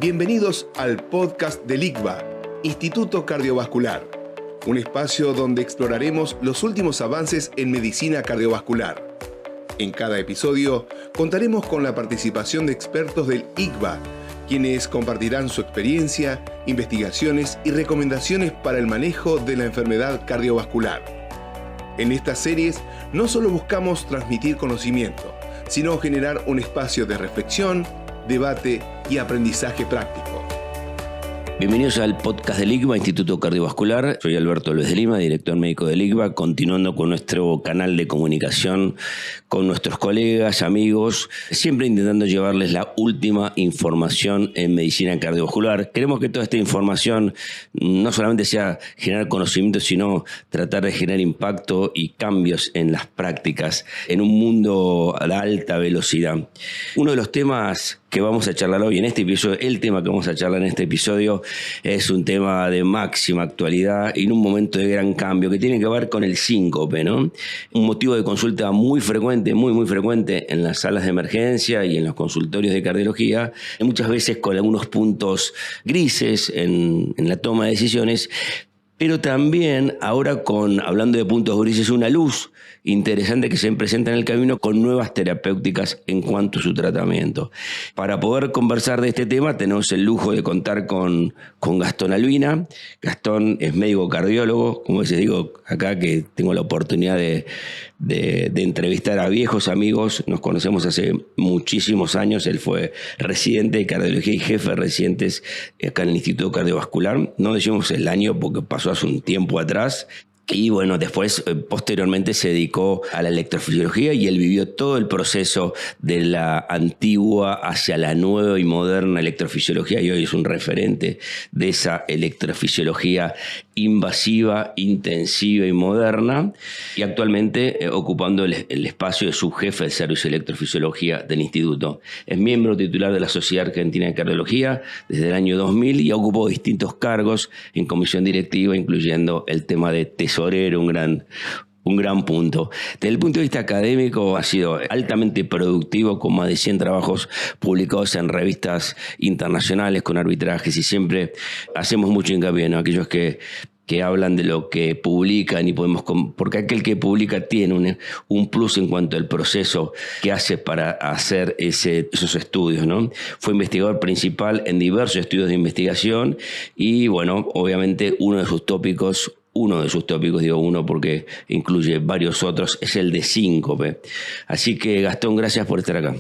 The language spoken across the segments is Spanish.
Bienvenidos al podcast del ICVA, Instituto Cardiovascular, un espacio donde exploraremos los últimos avances en medicina cardiovascular. En cada episodio contaremos con la participación de expertos del ICVA, quienes compartirán su experiencia, investigaciones y recomendaciones para el manejo de la enfermedad cardiovascular. En estas series no solo buscamos transmitir conocimiento, sino generar un espacio de reflexión, debate y aprendizaje práctico. Bienvenidos al podcast del ICVA, Instituto Cardiovascular. Soy Alberto Luis de Lima, director médico del ICVA, continuando con nuestro canal de comunicación con nuestros colegas, amigos, siempre intentando llevarles la última información en medicina cardiovascular. Queremos que toda esta información no solamente sea generar conocimiento, sino tratar de generar impacto y cambios en las prácticas en un mundo a la alta velocidad. Uno de los temas que vamos a charlar hoy en este episodio, el tema que vamos a charlar en este episodio es un tema de máxima actualidad y en un momento de gran cambio que tiene que ver con el síncope, ¿no? Un motivo de consulta muy frecuente, muy frecuente en las salas de emergencia y en los consultorios de cardiología, muchas veces con algunos puntos grises en la toma de decisiones, pero también ahora hablando de puntos grises, una luz interesante que se presenta en el camino con nuevas terapéuticas en cuanto a su tratamiento. Para poder conversar de este tema tenemos el lujo de contar con Gastón Albina. Gastón es médico cardiólogo, como les digo acá que tengo la oportunidad de entrevistar a viejos amigos. Nos conocemos hace muchísimos años. Él fue residente de cardiología y jefe de residentes acá en el Instituto Cardiovascular. No decimos el año porque pasó hace un tiempo atrás. Y bueno, después, posteriormente se dedicó a la electrofisiología y él vivió todo el proceso de la antigua hacia la nueva y moderna electrofisiología y hoy es un referente de esa electrofisiología invasiva, intensiva y moderna y actualmente ocupando el espacio de subjefe del servicio de electrofisiología del instituto. Es miembro titular de la Sociedad Argentina de Cardiología desde el año 2000 y ocupó distintos cargos en comisión directiva, incluyendo el tema de tesorero, un gran punto. Desde el punto de vista académico ha sido altamente productivo con más de 100 trabajos publicados en revistas internacionales con arbitrajes y siempre hacemos mucho hincapié, ¿no? Aquellos que hablan de lo que publican y porque aquel que publica tiene un plus en cuanto al proceso que hace para hacer esos estudios, ¿no? Fue investigador principal en diversos estudios de investigación y bueno, obviamente uno de sus tópicos, digo uno porque incluye varios otros, es el de síncope. Así que Gastón, gracias por estar acá.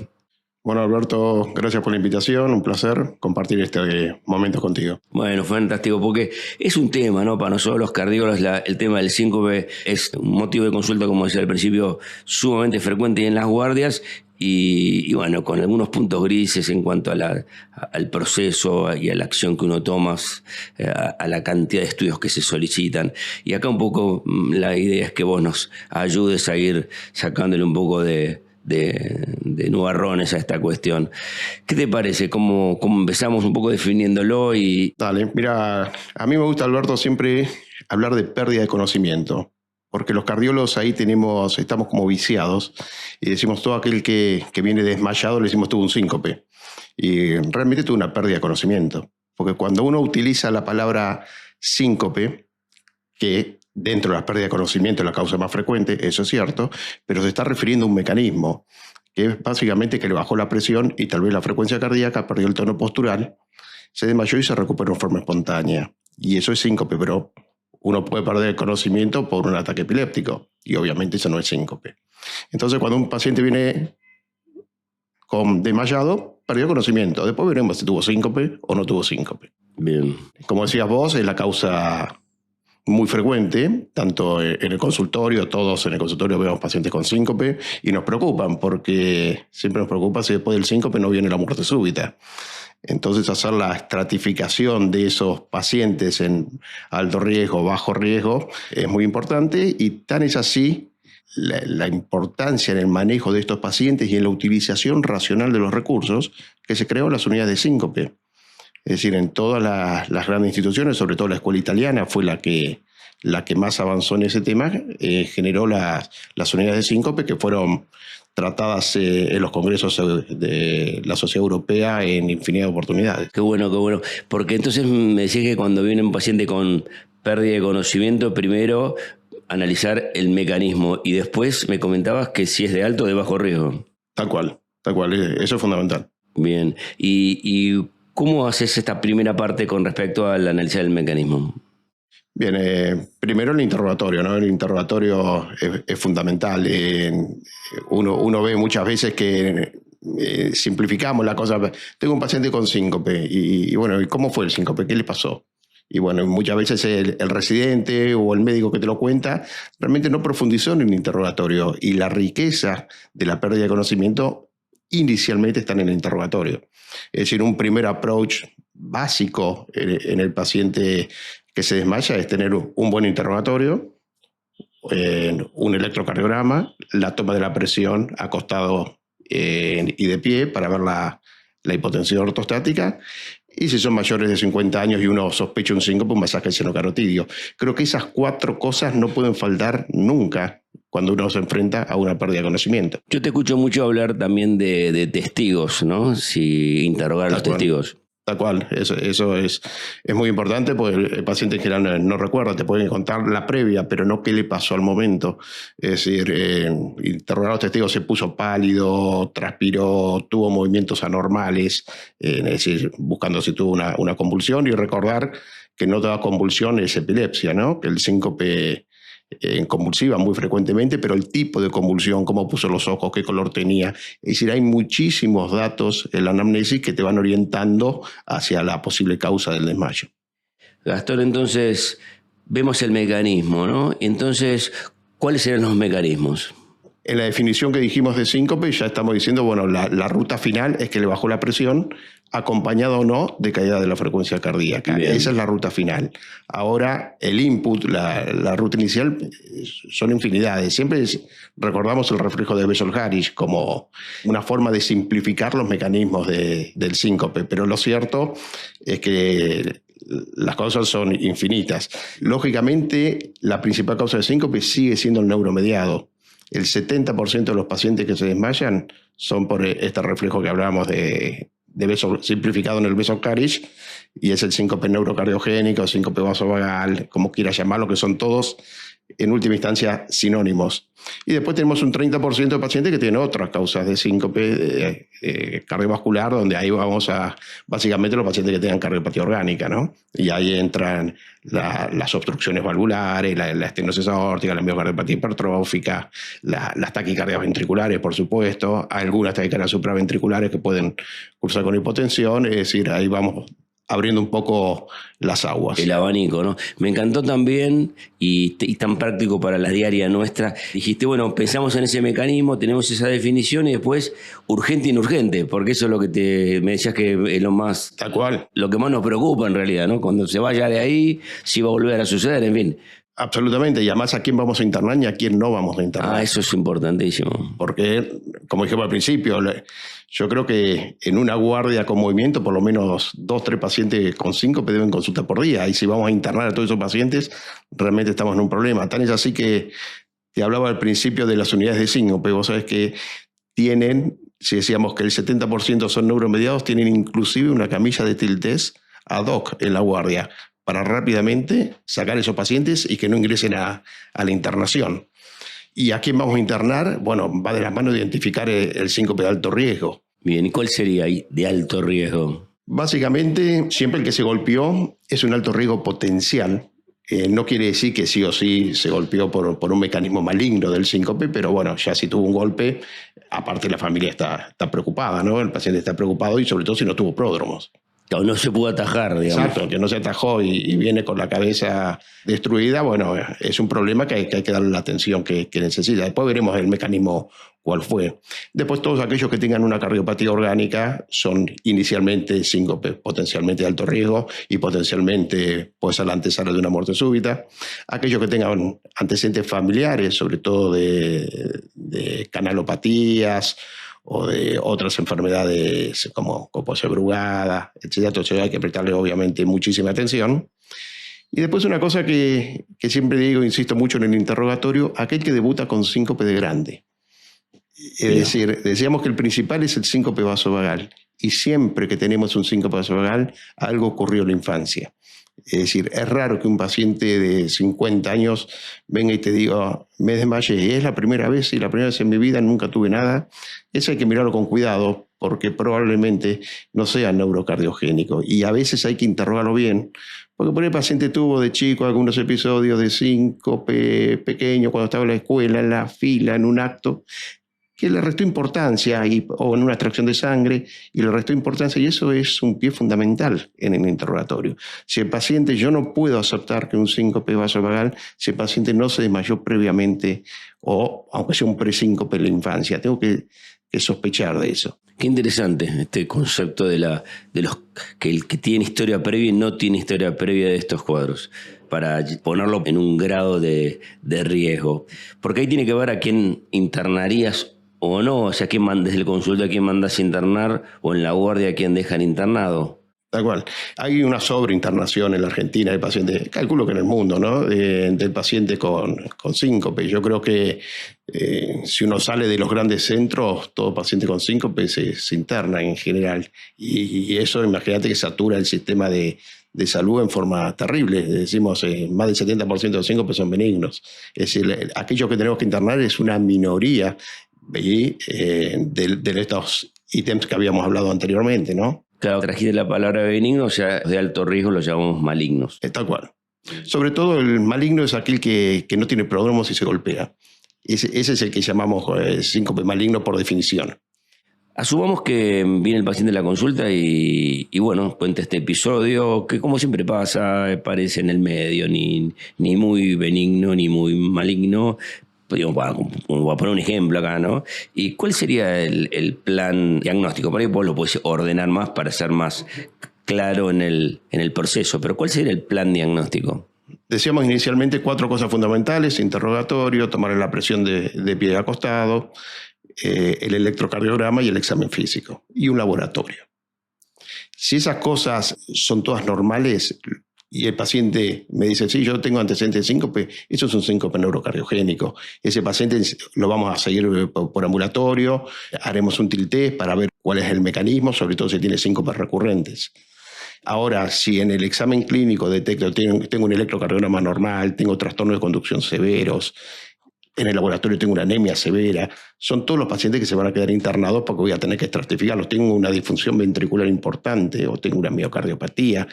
Bueno, Alberto, gracias por la invitación, un placer compartir este momento contigo. Bueno, fantástico, porque es un tema, ¿no? Para nosotros los cardiólogos el tema del síncope es un motivo de consulta, como decía al principio, sumamente frecuente en las guardias y bueno, con algunos puntos grises en cuanto al proceso y a la acción que uno toma, a la cantidad de estudios que se solicitan. Y acá un poco la idea es que vos nos ayudes a ir sacándole un poco de nubarrones a esta cuestión. ¿Qué te parece? ¿Cómo empezamos un poco definiéndolo? Dale, mira, a mí me gusta, Alberto, siempre hablar de pérdida de conocimiento, porque los cardiólogos ahí estamos como viciados y decimos todo aquel que viene desmayado le decimos tuvo un síncope y realmente tuvo una pérdida de conocimiento, porque cuando uno utiliza la palabra síncope, que dentro de la pérdida de conocimiento es la causa más frecuente, eso es cierto, pero se está refiriendo a un mecanismo, que es básicamente que le bajó la presión y tal vez la frecuencia cardíaca, perdió el tono postural, se desmayó y se recuperó en forma espontánea. Y eso es síncope, pero uno puede perder el conocimiento por un ataque epiléptico, y obviamente eso no es síncope. Entonces, cuando un paciente viene desmayado, perdió conocimiento. Después veremos si tuvo síncope o no tuvo síncope. Bien. Como decías vos, es la causa muy frecuente, tanto en el consultorio, todos en el consultorio vemos pacientes con síncope y nos preocupan porque siempre nos preocupa si después del síncope no viene la muerte súbita. Entonces hacer la estratificación de esos pacientes en alto riesgo, bajo riesgo es muy importante y tan es así la importancia en el manejo de estos pacientes y en la utilización racional de los recursos que se creó las unidades de síncope. Es decir, en todas las grandes instituciones, sobre todo la escuela italiana, fue la que más avanzó en ese tema, generó las unidades de síncope que fueron tratadas en los congresos de la Sociedad Europea en infinidad de oportunidades. Qué bueno, qué bueno. Porque entonces me decís que cuando viene un paciente con pérdida de conocimiento, primero analizar el mecanismo y después me comentabas que si es de alto o de bajo riesgo. Tal cual, eso es fundamental. Bien. ¿Y cómo haces esta primera parte con respecto al analizar el mecanismo? Bien, primero el interrogatorio, ¿no? El interrogatorio es fundamental. Uno ve muchas veces que simplificamos la cosa. Tengo un paciente con síncope y bueno, ¿y cómo fue el síncope? ¿Qué le pasó? Y bueno, muchas veces el residente o el médico que te lo cuenta realmente no profundizó en el interrogatorio, y la riqueza de la pérdida de conocimiento inicialmente está en el interrogatorio. Es decir, un primer approach básico en el paciente que se desmaya es tener un buen interrogatorio, un electrocardiograma, la toma de la presión acostado y de pie para ver la hipotensión ortostática, y si son mayores de 50 años y uno sospecha un síncope, un masaje senocarotídeo. Creo que esas 4 cosas no pueden faltar nunca cuando uno se enfrenta a una pérdida de conocimiento. Yo te escucho mucho hablar también de testigos, ¿no? Si interrogar a los testigos. Tal cual, eso es muy importante, porque el paciente en general no recuerda, te pueden contar la previa, pero no qué le pasó al momento. Es decir, interrogar a los testigos, se puso pálido, transpiró, tuvo movimientos anormales, es decir, buscando si tuvo una convulsión, y recordar que no toda convulsión es epilepsia, ¿no? Que el síncope convulsiva muy frecuentemente, pero el tipo de convulsión, cómo puso los ojos, qué color tenía. Es decir, hay muchísimos datos en la anamnesis que te van orientando hacia la posible causa del desmayo. Gastón, entonces vemos el mecanismo, ¿no? Entonces, ¿cuáles serían los mecanismos? En la definición que dijimos de síncope ya estamos diciendo, bueno, la ruta final es que le bajó la presión, acompañada o no de caída de la frecuencia cardíaca. Bien. Esa es la ruta final. Ahora, el input, la ruta inicial, son infinidades. Siempre recordamos el reflejo de Bessel-Harris como una forma de simplificar los mecanismos del síncope, pero lo cierto es que las causas son infinitas. Lógicamente, la principal causa de síncope sigue siendo el neuromediado. El 70% de los pacientes que se desmayan son por este reflejo que hablábamos de simplificado en el Bessel-Harris, y es el síncope neurocardiogénico, síncope vasovagal, como quieras llamarlo, que son todos en última instancia sinónimos. Y después tenemos un 30% de pacientes que tienen otras causas de síncope cardiovascular, donde ahí vamos a básicamente los pacientes que tengan cardiopatía orgánica, ¿no? Y ahí entran las obstrucciones valvulares, la estenosis aórtica, la miocardiopatía hipertrófica, las taquicardias ventriculares, por supuesto, algunas taquicardias supraventriculares que pueden cursar con hipotensión. Es decir, ahí vamos abriendo un poco las aguas. El abanico, ¿no? Me encantó también, y tan práctico para la diaria nuestra. Dijiste, bueno, pensamos en ese mecanismo, tenemos esa definición, y después urgente e inurgente, porque eso es lo que me decías que es lo más... Tal cual. Lo que más nos preocupa en realidad, ¿no? Cuando se vaya de ahí, si va a volver a suceder, en fin. Absolutamente, y además a quién vamos a internar y a quién no vamos a internar. Eso es importantísimo. Porque, como dijimos al principio, yo creo que en una guardia con movimiento, por lo menos 2 o 3 pacientes con síncope deben consultar por día. Y si vamos a internar a todos esos pacientes, realmente estamos en un problema. Tan es así que te hablaba al principio de las unidades de síncope. Vos sabés que tienen, si decíamos que el 70% son neuromediados, tienen inclusive una camilla de tiltés ad hoc en la guardia, para rápidamente sacar esos pacientes y que no ingresen a la internación. ¿Y a quién vamos a internar? Bueno, va de las manos identificar el síncope de alto riesgo. Bien, ¿y cuál sería ahí de alto riesgo? Básicamente, siempre el que se golpeó es un alto riesgo potencial. No quiere decir que sí o sí se golpeó por un mecanismo maligno del síncope, pero bueno, ya si tuvo un golpe, aparte la familia está preocupada, ¿no? El paciente está preocupado, y sobre todo si no tuvo pródromos. No se pudo atajar, digamos. Exacto, que no se atajó y viene con la cabeza destruida. Bueno, es un problema que hay que darle la atención que necesita. Después veremos el mecanismo cuál fue. Después, todos aquellos que tengan una cardiopatía orgánica son inicialmente síncope, potencialmente de alto riesgo, y potencialmente puede ser la antesala de una muerte súbita. Aquellos que tengan antecedentes familiares, sobre todo de canalopatías o de otras enfermedades como coposia abrugada, etc. Entonces hay que prestarle obviamente muchísima atención. Y después una cosa que siempre digo, insisto mucho en el interrogatorio, aquel que debuta con síncope de grande. Es decir, decíamos que el principal es el síncope vasovagal. Y siempre que tenemos un síncope vasovagal, algo ocurrió en la infancia. Es decir, es raro que un paciente de 50 años venga y te diga, me desmayé, y es la primera vez en mi vida nunca tuve nada. Eso hay que mirarlo con cuidado, porque probablemente no sea neurocardiogénico. Y a veces hay que interrogarlo bien, porque por ahí el paciente tuvo de chico algunos episodios de síncope pequeño cuando estaba en la escuela, en la fila, en un acto, que le restó importancia, o en una extracción de sangre, y le restó importancia, y eso es un pie fundamental en el interrogatorio. Si el paciente, yo no puedo aceptar que un síncope vasovagal, si el paciente no se desmayó previamente, o aunque sea un presíncope en la infancia, tengo que sospechar de eso. Qué interesante este concepto de los que el que tiene historia previa y no tiene historia previa de estos cuadros, para ponerlo en un grado de riesgo. Porque ahí tiene que ver a quién internarías o no, o sea, desde el consulta a quién mandas a internar, o en la guardia a quién dejan internado. Tal cual. Hay una sobreinternación en la Argentina del paciente, calculo que en el mundo, ¿no? Del paciente con síncope. Yo creo que si uno sale de los grandes centros, todo paciente con síncope se interna en general. Y eso, imagínate que satura el sistema de salud en forma terrible. Decimos, más del 70% de los síncopes son benignos. Es decir, aquello que tenemos que internar es una minoría de estos ítems que habíamos hablado anteriormente, ¿no? Claro, trajiste la palabra benigno, o sea, de alto riesgo los llamamos malignos. Tal cual. Sobre todo el maligno es aquel que no tiene pródromos y se golpea. Ese es el que llamamos síncope maligno por definición. Asumamos que viene el paciente a la consulta y bueno, cuenta este episodio que, como siempre pasa, parece en el medio, ni muy benigno ni muy maligno. Voy a poner un ejemplo acá, ¿no? ¿Y cuál sería el plan diagnóstico? Por ahí vos lo podés ordenar más para ser más claro en el proceso, pero ¿cuál sería el plan diagnóstico? Decíamos inicialmente 4 cosas fundamentales: interrogatorio, tomar la presión de pie acostado, el electrocardiograma y el examen físico, y un laboratorio. Si esas cosas son todas normales y el paciente me dice, sí, yo tengo antecedentes de síncope, eso es un síncope neurocardiogénico. Ese paciente lo vamos a seguir por ambulatorio, haremos un TIL-test para ver cuál es el mecanismo, sobre todo si tiene síncopes recurrentes. Ahora, si en el examen clínico detecto, tengo un electrocardiograma normal, tengo trastornos de conducción severos, en el laboratorio tengo una anemia severa, son todos los pacientes que se van a quedar internados porque voy a tener que estratificarlos. Tengo una disfunción ventricular importante o tengo una miocardiopatía.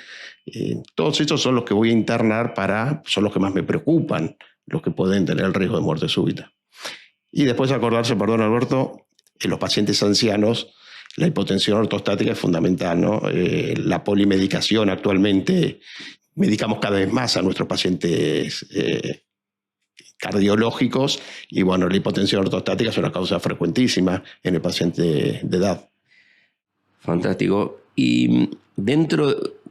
Todos estos son los que voy a internar son los que más me preocupan, los que pueden tener el riesgo de muerte súbita. Y después acordarse, perdón Alberto, en los pacientes ancianos, la hipotensión ortostática es fundamental, ¿no? La polimedicación actualmente, medicamos cada vez más a nuestros pacientes cardiológicos, y bueno, la hipotensión ortostática es una causa frecuentísima en el paciente de edad. Fantástico. Y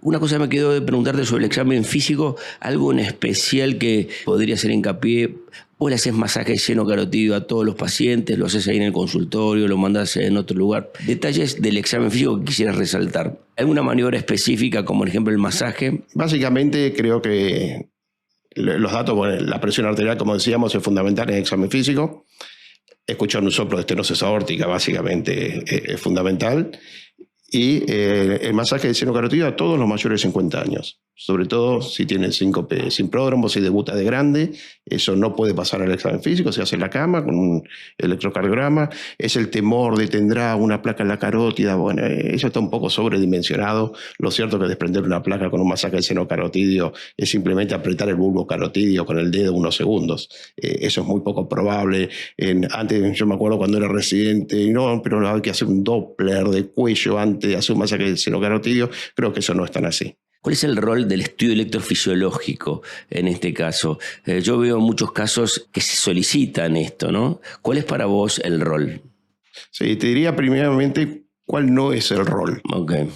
una cosa me quedó de preguntarte sobre el examen físico, algo en especial que podría hacer hincapié. Vos le haces masaje seno carotídeo a todos los pacientes, lo haces ahí en el consultorio, lo mandás en otro lugar. Detalles del examen físico que quisieras resaltar. ¿Alguna maniobra específica, como por ejemplo el masaje? Básicamente creo que los datos, bueno, la presión arterial, como decíamos, es fundamental en el examen físico. Escuchar un soplo de estenosis aórtica básicamente es fundamental. Y el masaje de seno carotídeo a todos los mayores de 50 años. Sobre todo si tienen síncope sin pródromo, si debuta de grande, eso no puede pasar al examen físico, se hace en la cama con un electrocardiograma. Es el temor de tendrá una placa en la carótida. Bueno, eso está un poco sobredimensionado. Lo cierto es que desprender una placa con un masaje de seno carotídeo es simplemente apretar el bulbo carotídeo con el dedo unos segundos. Eso es muy poco probable. Antes, yo me acuerdo cuando era residente, no, pero hay que hacer un Doppler de cuello antes de hacer un masaje de seno carotídeo. Creo que eso no es tan así. ¿Cuál es el rol del estudio electrofisiológico en este caso? Yo veo muchos casos que se solicitan esto, ¿no? ¿Cuál es para vos el rol? Sí, te diría primeramente cuál no es el rol. Okay.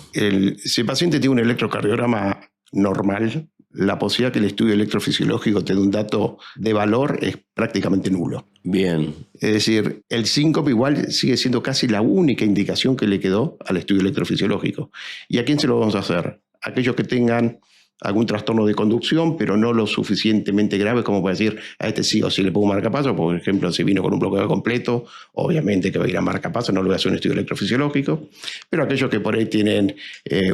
Si el paciente tiene un electrocardiograma normal, la posibilidad que el estudio electrofisiológico te dé un dato de valor es prácticamente nulo. Bien. Es decir, el síncope igual sigue siendo casi la única indicación que le quedó al estudio electrofisiológico. ¿Y a quién se lo vamos a hacer? Aquellos que tengan algún trastorno de conducción, pero no lo suficientemente grave como para decir a este sí o sí le pongo marcapaso. Por ejemplo, si vino con un bloqueo completo, obviamente que va a ir a marcapaso, no le voy a hacer un estudio electrofisiológico. Pero aquellos que por ahí tienen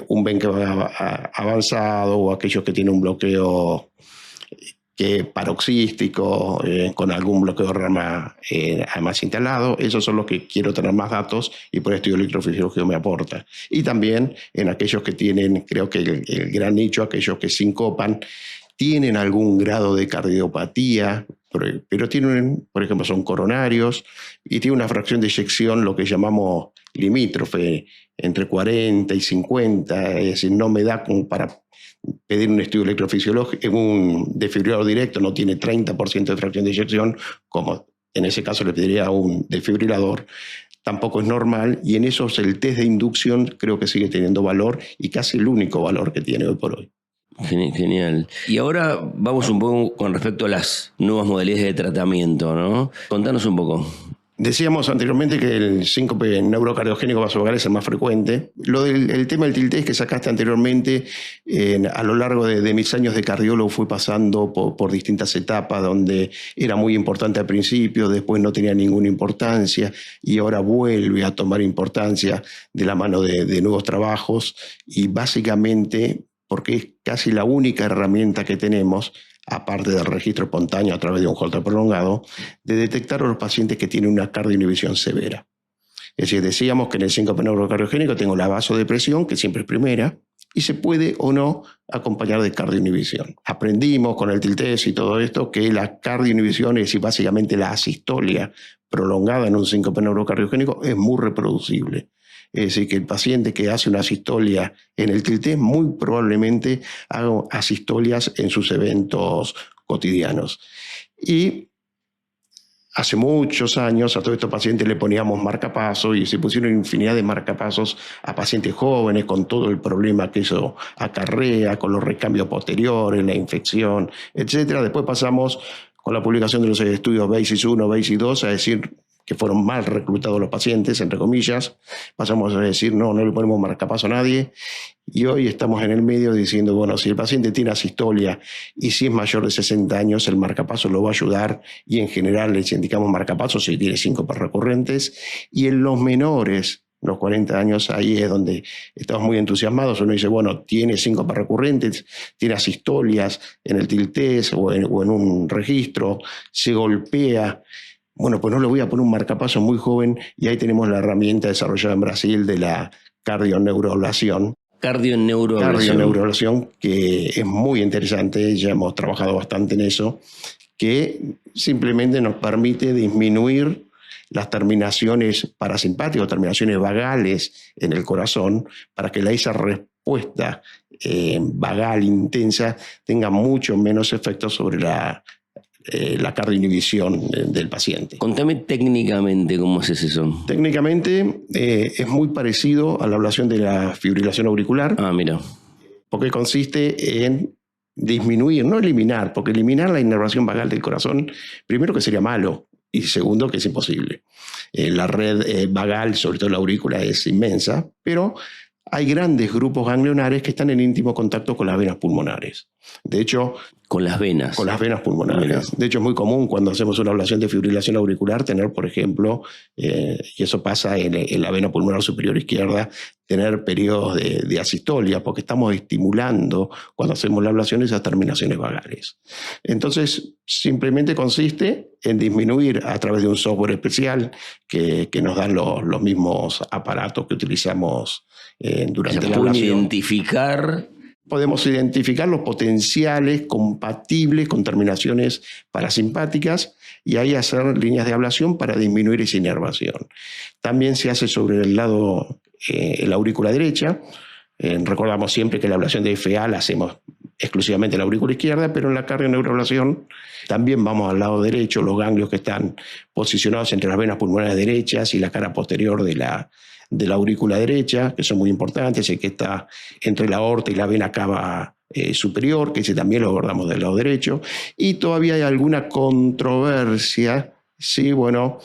un BEN avanzado, o aquellos que tienen un bloqueo paroxístico, con algún bloqueo de rama más instalado, esos son los que quiero tener más datos y por el estudio electrofisiológico me aporta. Y también en aquellos que tienen, creo que el gran nicho, aquellos que sincopan, tienen algún grado de cardiopatía, pero tienen, por ejemplo, son coronarios y tienen una fracción de eyección, lo que llamamos limítrofe, entre 40 y 50, es decir, no me da como para pedir un estudio electrofisiológico. Un desfibrilador directo no tiene 30% de fracción de eyección, como en ese caso le pediría a un desfibrilador. Tampoco es normal, y en esos el test de inducción creo que sigue teniendo valor, y casi el único valor que tiene hoy por hoy. Genial. Y ahora vamos un poco con respecto a las nuevas modalidades de tratamiento, ¿no? Contanos un poco. Decíamos anteriormente que el síncope neurocardiogénico vasovagal es el más frecuente. El tema del tiltés que sacaste anteriormente, a lo largo de mis años de cardiólogo fui pasando por distintas etapas, donde era muy importante al principio, después no tenía ninguna importancia, y ahora vuelve a tomar importancia de la mano de nuevos trabajos, y básicamente porque es casi la única herramienta que tenemos, aparte del registro espontáneo a través de un Holter prolongado, de detectar a los pacientes que tienen una cardioinhibición severa. Es decir, decíamos que en el síncope neurocardiogénico tengo la vasodepresión, que siempre es primera, y se puede o no acompañar de cardioinhibición. Aprendimos con el tiltés y todo esto que la cardioinhibición, es decir, básicamente la asistolia prolongada en un síncope neurocardiogénico, es muy reproducible. Es decir, que el paciente que hace una asistolia en el tiltés muy probablemente haga asistolias en sus eventos cotidianos. Y hace muchos años a todos estos pacientes le poníamos marcapasos, y se pusieron infinidad de marcapasos a pacientes jóvenes con todo el problema que eso acarrea, con los recambios posteriores, la infección, etc. Después pasamos con la publicación de los estudios BASIS 1, BASIS 2 a decir que fueron mal reclutados los pacientes, entre comillas. Pasamos a decir, no le ponemos marcapaso a nadie. Y hoy estamos en el medio diciendo, bueno, si el paciente tiene asistolia y si es mayor de 60 años, el marcapaso lo va a ayudar, y en general les indicamos marcapaso si tiene síncopes recurrentes. Y en los menores, los 40 años, ahí es donde estamos muy entusiasmados. Uno dice, bueno, tiene síncopes recurrentes, tiene asistolias en el tiltés o en un registro, se golpea. Bueno, pues no le voy a poner un marcapaso muy joven, y ahí tenemos la herramienta desarrollada en Brasil de la cardioneuroablación. Cardioneuroablación, que es muy interesante, ya hemos trabajado bastante en eso, que simplemente nos permite disminuir las terminaciones parasimpáticas o terminaciones vagales en el corazón, para que esa respuesta vagal intensa tenga mucho menos efecto sobre la cardioinhibición del paciente. Contame técnicamente cómo haces eso. Técnicamente es muy parecido a la ablación de la fibrilación auricular. Ah, mira. Porque consiste en disminuir, no eliminar, porque eliminar la inervación vagal del corazón, primero que sería malo, y segundo que es imposible. La red vagal, sobre todo la aurícula, es inmensa, pero hay grandes grupos ganglionares que están en íntimo contacto con las venas pulmonares. De hecho, con las venas. Con las venas pulmonares. Mira. De hecho, es muy común cuando hacemos una ablación de fibrilación auricular tener, por ejemplo, y eso pasa en la vena pulmonar superior izquierda, tener periodos de asistolia, porque estamos estimulando, cuando hacemos la ablación, esas terminaciones vagales. Entonces, simplemente consiste en disminuir a través de un software especial que nos dan los mismos aparatos que utilizamos durante la ablación. Podemos identificar los potenciales compatibles con terminaciones parasimpáticas, y ahí hacer líneas de ablación para disminuir esa inervación. También se hace sobre el lado, en la aurícula derecha. Recordamos siempre que la ablación de FA la hacemos exclusivamente en la aurícula izquierda, pero en la cardioneuroablación también vamos al lado derecho, los ganglios que están posicionados entre las venas pulmonares derechas y la cara posterior de la aurícula derecha, que son muy importantes, el que está entre la aorta y la vena cava superior, que ese también lo abordamos del lado derecho. Y todavía hay alguna controversia, sí, bueno,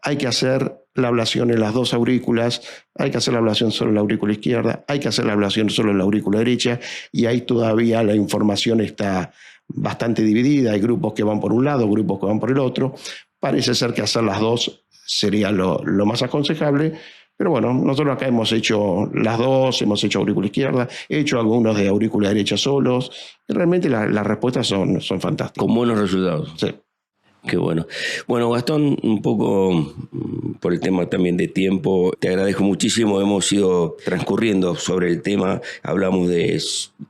hay que hacer la ablación en las dos aurículas, hay que hacer la ablación solo en la aurícula izquierda, hay que hacer la ablación solo en la aurícula derecha, y ahí todavía la información está bastante dividida. Hay grupos que van por un lado, grupos que van por el otro. Parece ser que hacer las dos sería lo más aconsejable. Pero bueno, nosotros acá hemos hecho las dos, hemos hecho aurícula izquierda, he hecho algunos de aurícula derecha solos, y realmente las respuestas son fantásticas. Con buenos resultados. Sí. Qué bueno. Bueno, Gastón, un poco por el tema también de tiempo, te agradezco muchísimo. Hemos ido transcurriendo sobre el tema, hablamos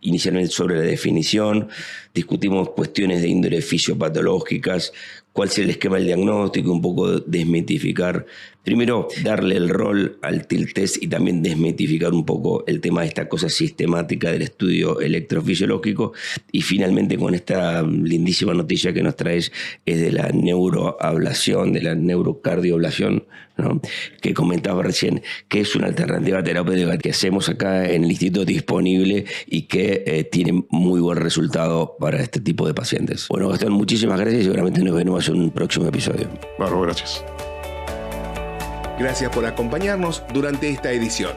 inicialmente sobre la definición, discutimos cuestiones de índole fisiopatológicas, cuál es el esquema del diagnóstico, un poco desmitificar, primero darle el rol al tilt test y también desmitificar un poco el tema de esta cosa sistemática del estudio electrofisiológico, y finalmente con esta lindísima noticia que nos traes es de la neuroablación, de la neurocardioablación, ¿no? Que comentaba recién, que es una alternativa terapéutica que hacemos acá en el instituto disponible y que tiene muy buen resultado para este tipo de pacientes. Bueno, Gastón, muchísimas gracias y seguramente nos vemos en un próximo episodio. Bueno, gracias. Gracias por acompañarnos durante esta edición.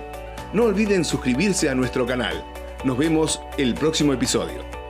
No olviden suscribirse a nuestro canal. Nos vemos el próximo episodio.